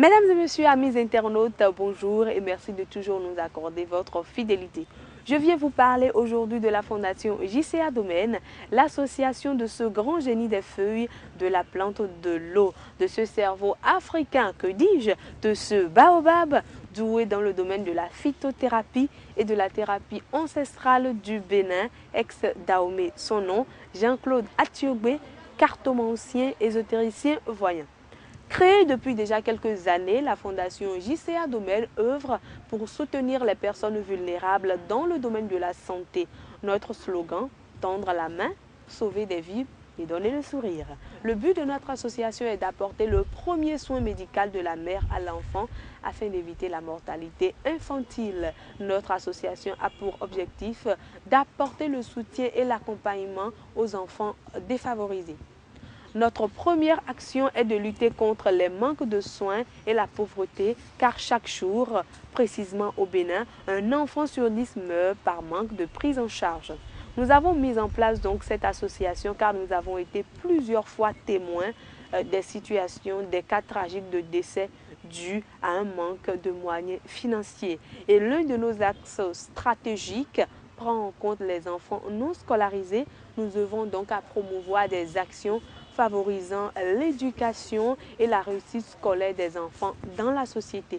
Mesdames et messieurs, amis internautes, bonjour et merci de toujours nous accorder votre fidélité. Je viens vous parler aujourd'hui de la Fondation JCA Domaine, l'association de ce grand génie des feuilles, de la plante de l'eau, de ce cerveau africain, que dis-je, de ce baobab doué dans le domaine de la phytothérapie et de la thérapie ancestrale du Bénin, ex-Dahomey, son nom, Jean-Claude Atiobé, cartomancien, ésotéricien, voyant. Créée depuis déjà quelques années, la Fondation JCA Domaine œuvre pour soutenir les personnes vulnérables dans le domaine de la santé. Notre slogan, tendre la main, sauver des vies et donner le sourire. Le but de notre association est d'apporter le premier soin médical de la mère à l'enfant afin d'éviter la mortalité infantile. Notre association a pour objectif d'apporter le soutien et l'accompagnement aux enfants défavorisés. Notre première action est de lutter contre les manques de soins et la pauvreté, car chaque jour, précisément au Bénin, un enfant sur 10 meurt par manque de prise en charge. Nous avons mis en place donc cette association car nous avons été plusieurs fois témoins des situations, des cas tragiques de décès dus à un manque de moyens financiers. Et l'un de nos axes stratégiques prend en compte les enfants non scolarisés. Nous œuvrons donc à promouvoir des actions favorisant l'éducation et la réussite scolaire des enfants dans la société.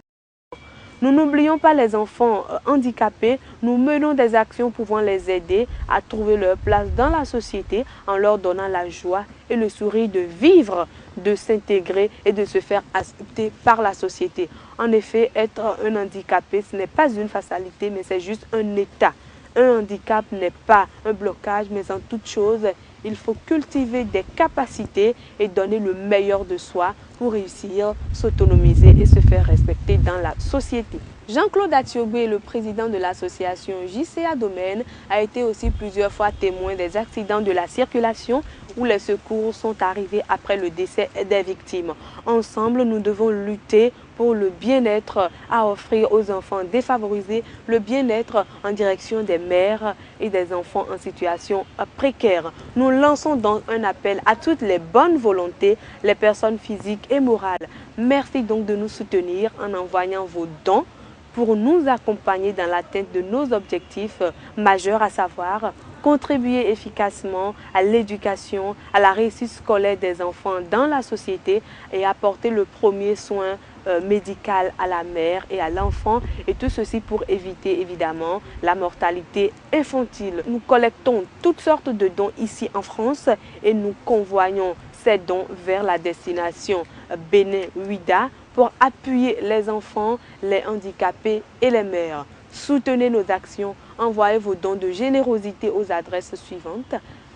Nous n'oublions pas les enfants handicapés, nous menons des actions pouvant les aider à trouver leur place dans la société en leur donnant la joie et le sourire de vivre, de s'intégrer et de se faire accepter par la société. En effet, être un handicapé, ce n'est pas une fatalité, mais c'est juste un état. Un handicap n'est pas un blocage, mais en toute chose, il faut cultiver des capacités et donner le meilleur de soi pour réussir, s'autonomiser et se faire respecter dans la société. Jean-Claude Atiobé, le président de l'association JCA Domaine, a été aussi plusieurs fois témoin des accidents de la circulation où les secours sont arrivés après le décès des victimes. Ensemble, nous devons lutter pour le bien-être à offrir aux enfants défavorisés, le bien-être en direction des mères et des enfants en situation précaire. Nous lançons donc un appel à toutes les bonnes volontés, les personnes physiques et morales. Merci donc de nous soutenir en envoyant vos dons pour nous accompagner dans l'atteinte de nos objectifs majeurs, à savoir contribuer efficacement à l'éducation, à la réussite scolaire des enfants dans la société et apporter le premier soin médical à la mère et à l'enfant, et tout ceci pour éviter évidemment la mortalité infantile. Nous collectons toutes sortes de dons ici en France et nous convoyons ces dons vers la destination Bénin-Ouidah pour appuyer les enfants, les handicapés et les mères. Soutenez nos actions, envoyez vos dons de générosité aux adresses suivantes: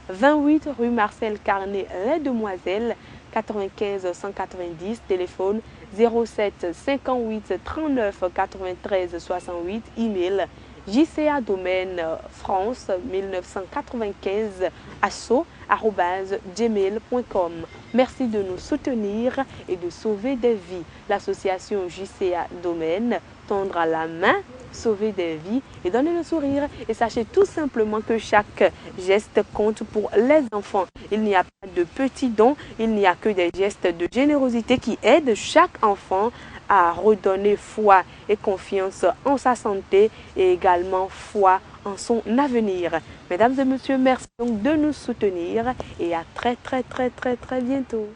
28 rue Marcel Carnet, Les Demoiselles, 95 190, téléphone 07 58 39 93 68, email JCA Domaine France 1995 asso@gmail.com. Merci de nous soutenir et de sauver des vies. L'association JCA Domaine, tendre à la main, sauver des vies et donner le sourire. Et sachez tout simplement que chaque geste compte pour les enfants. Il n'y a pas de petits dons, il n'y a que des gestes de générosité qui aident chaque enfant à redonner foi et confiance en sa santé et également foi en son avenir. Mesdames et messieurs, merci donc de nous soutenir et à très bientôt.